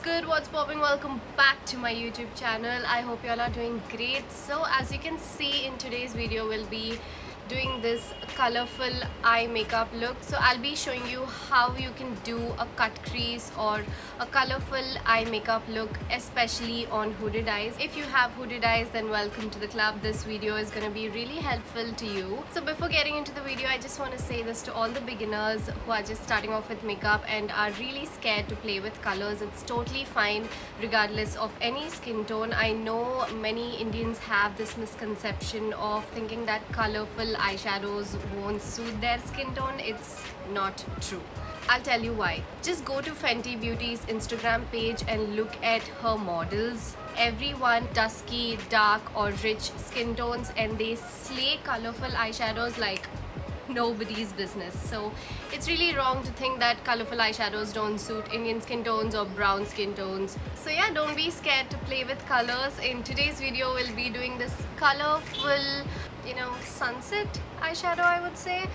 good? What's popping? Welcome back to my YouTube channel. I hope you all are doing great. So as you can see in today's video, we'll be doing this colorful eye makeup look. So I'll be showing you how you can do a cut crease or a colorful eye makeup look, especially on hooded eyes. If you have hooded eyes, then welcome to the club. This video is going to be really helpful to you. So before getting into the video, I just want to say this to all the beginners who are just starting off with makeup and are really scared to play with colors. It's totally fine regardless of any skin tone. I know many Indians have this misconception of thinking that colorful eyeshadows won't suit their skin tone. It's not true. I'll tell you why. Just go to Fenty Beauty's Instagram page and look at her models. Everyone dusky, dark or rich skin tones, and they slay colorful eyeshadows like nobody's business. So it's really wrong to think that colorful eyeshadows don't suit Indian skin tones or brown skin tones. So yeah, don't be scared to play with colors. In today's video, we'll be doing this colorful, sunset eyeshadow, I would say,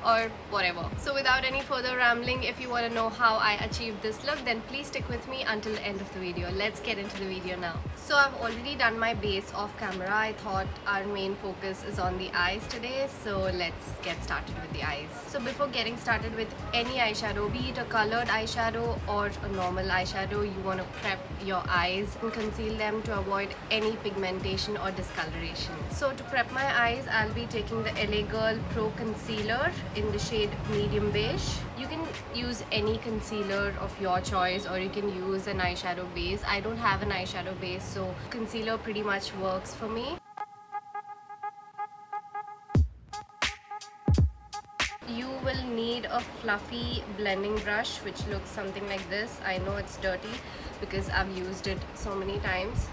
or whatever. So without any further rambling, if you want to know how I achieved this look, then please stick with me until the end of the video. Let's get into the video now. So I've already done my base off camera. I thought our main focus is on the eyes today, so let's get started with the eyes. So before getting started with any eyeshadow, be it a colored eyeshadow or a normal eyeshadow, you want to prep your eyes and conceal them to avoid any pigmentation or discoloration. So to prep my eyes, I'll be taking the LA Girl Pro Concealer in the shade medium beige. You can use any concealer of your choice, or you can use an eyeshadow base. I don't have an eyeshadow base, so concealer pretty much works for me. You will need a fluffy blending brush which looks something like this. I know it's dirty because I've used it so many times.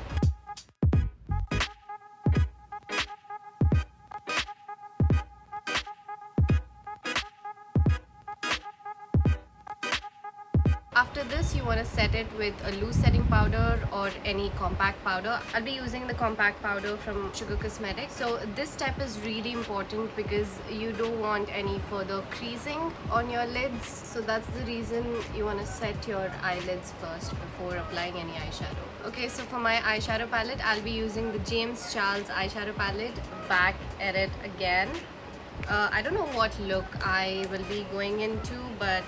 After this, you want to set it with a loose setting powder or any compact powder. I'll be using the compact powder from Sugar Cosmetics. So this step is really important because you don't want any further creasing on your lids. So that's the reason you want to set your eyelids first before applying any eyeshadow. Okay, so for my eyeshadow palette, I'll be using the James Charles eyeshadow palette. Back at it again. I don't know what look I will be going into, but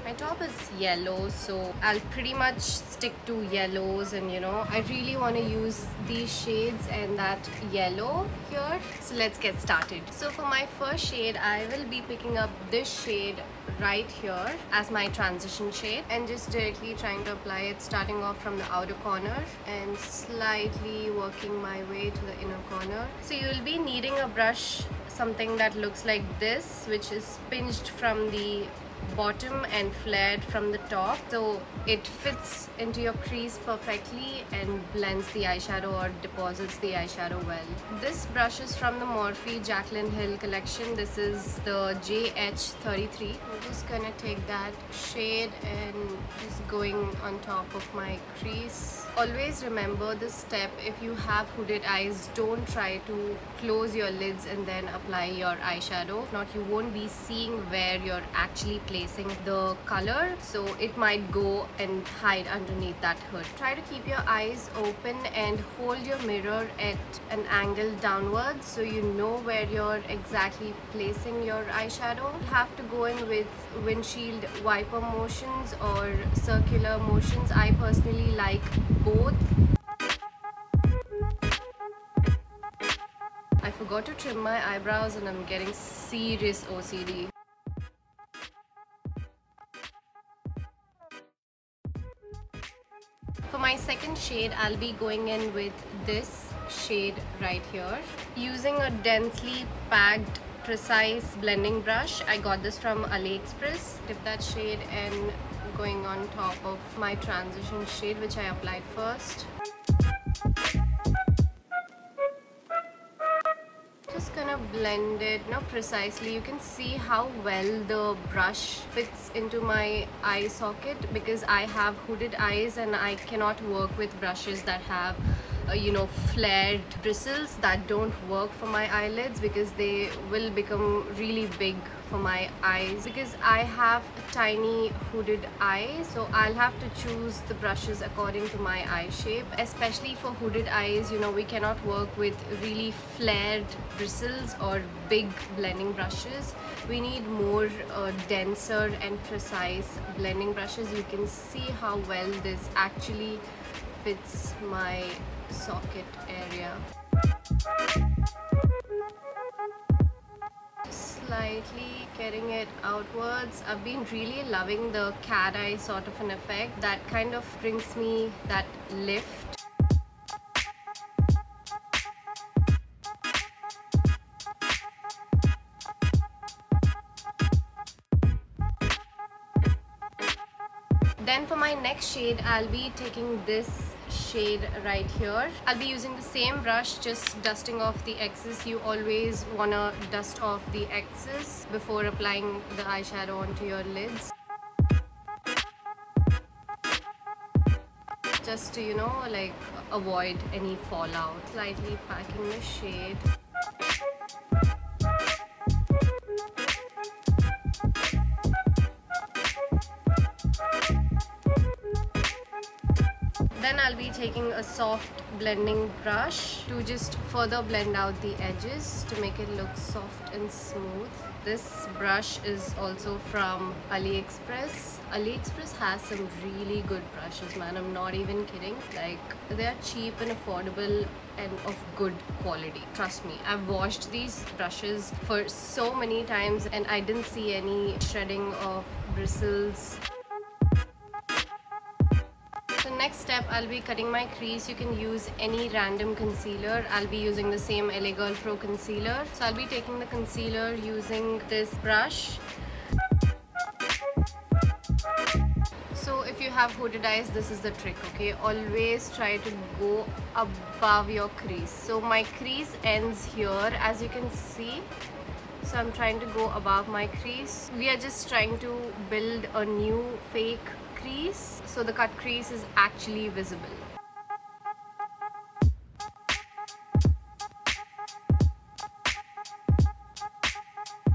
my top is yellow, so I'll pretty much stick to yellows, and I really want to use these shades and that yellow here. So let's get started. So for my first shade, I will be picking up this shade right here as my transition shade and just directly trying to apply it, starting off from the outer corner and slightly working my way to the inner corner. So you will be needing a brush, something that looks like this, which is pinched from the bottom and flared from the top, so it fits into your crease perfectly and blends the eyeshadow or deposits the eyeshadow well. This brush is from the Morphe Jaclyn Hill collection. This is the JH33. I'm just gonna take that shade and just going on top of my crease. Always remember this step. If you have hooded eyes, don't try to close your lids and then apply your eyeshadow. If not, you won't be seeing where you're actually placing the color, so it might go and hide underneath that hood. Try to keep your eyes open and hold your mirror at an angle downwards so you know where you're exactly placing your eyeshadow. You have to go in with windshield wiper motions or circular motions. I personally like both. I forgot to trim my eyebrows and I'm getting serious OCD. For my second shade, I'll be going in with this shade right here. Using a densely packed, precise blending brush. I got this from AliExpress. Dip that shade and going on top of my transition shade, which I applied first. Just gonna blend it precisely. You can see how well the brush fits into my eye socket because I have hooded eyes and I cannot work with brushes that have flared bristles that don't work for my eyelids, because they will become really big for my eyes, because I have a tiny hooded eye. So I'll have to choose the brushes according to my eye shape. Especially for hooded eyes, we cannot work with really flared bristles or big blending brushes. We need more denser and precise blending brushes. You can see how well this actually fits my socket area. Slightly getting it outwards. I've been really loving the cat eye sort of an effect that kind of brings me that lift. Then for my next shade, I'll be taking this shade right here. I'll be using the same brush, just dusting off the excess. You always wanna dust off the excess before applying the eyeshadow onto your lids. Just to, avoid any fallout. Slightly packing the shade. Then I'll be taking a soft blending brush to just further blend out the edges to make it look soft and smooth. This brush is also from AliExpress. AliExpress has some really good brushes, man. I'm not even kidding. Like, they're cheap and affordable and of good quality. Trust me, I've washed these brushes for so many times and I didn't see any shredding of bristles. Next step, I'll be cutting my crease. You can use any random concealer. I'll be using the same LA Girl Pro concealer. So I'll be taking the concealer using this brush. So if you have hooded eyes, this is the trick, okay? Always try to go above your crease. So my crease ends here, as you can see. So I'm trying to go above my crease. We are just trying to build a new fake crease, so the cut crease is actually visible.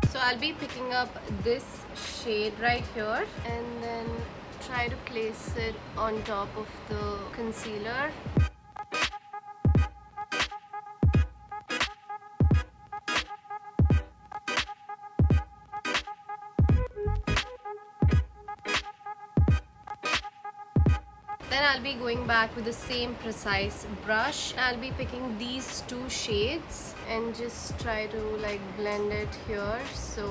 So I'll be picking up this shade right here and then try to place it on top of the concealer. Then I'll be going back with the same precise brush. I'll be picking these two shades and just try to blend it here so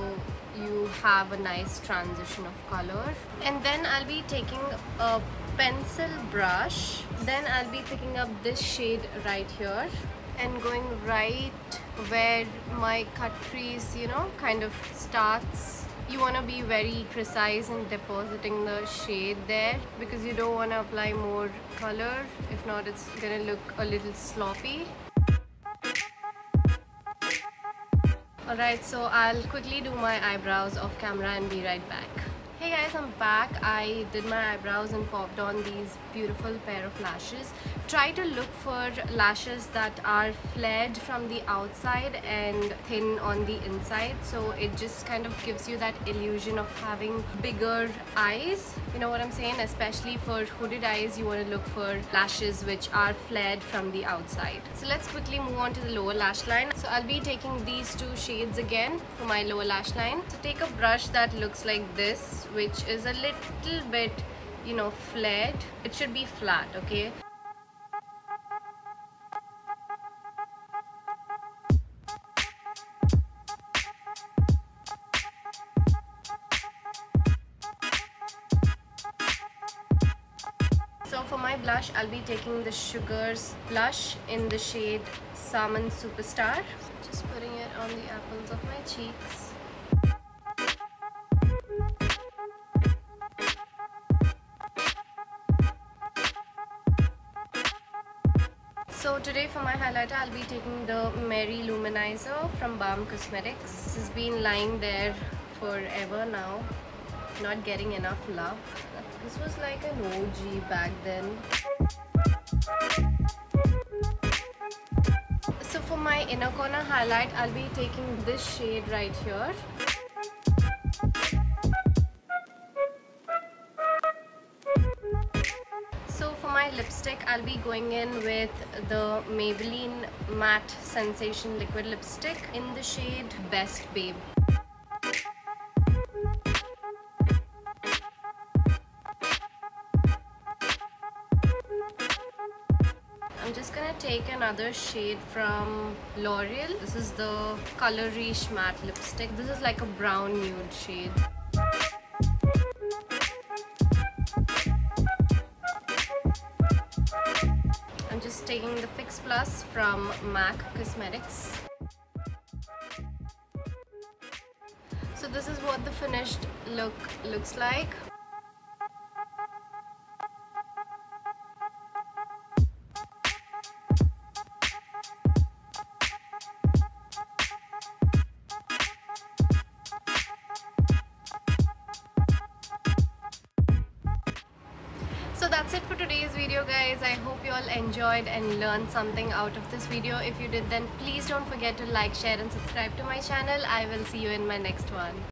you have a nice transition of color. And then I'll be taking a pencil brush. Then I'll be picking up this shade right here and going right where my cut crease, kind of starts. You want to be very precise in depositing the shade there because you don't want to apply more color. If not, it's gonna look a little sloppy. Alright, so I'll quickly do my eyebrows off camera and be right back. Hey guys, I'm back. I did my eyebrows and popped on these beautiful pair of lashes. Try to look for lashes that are flared from the outside and thin on the inside, so it just kind of gives you that illusion of having bigger eyes. You know what I'm saying? Especially for hooded eyes, you want to look for lashes which are flared from the outside. So let's quickly move on to the lower lash line. So I'll be taking these two shades again for my lower lash line. So take a brush that looks like this, which is a little bit, flared. It should be flat, okay? So for my blush, I'll be taking the Sugars blush in the shade Salmon Superstar. Just putting it on the apples of my cheeks. So today for my highlighter, I'll be taking the Mary Luminizer from Balm Cosmetics. This has been lying there forever now, not getting enough love. This was like an OG back then. my inner corner highlight, I'll be taking this shade right here. So for my lipstick, I'll be going in with the Maybelline Matte Sensation Liquid Lipstick in the shade Best Babe. I'm just gonna take another shade from L'Oreal. This is the Color Riche Matte Lipstick. This is like a brown nude shade. I'm just taking the Fix Plus from MAC Cosmetics. So this is what the finished look looks like. So that's it for today's video, guys. I hope you all enjoyed and learned something out of this video. If you did, then please don't forget to like, share and subscribe to my channel. I will see you in my next one.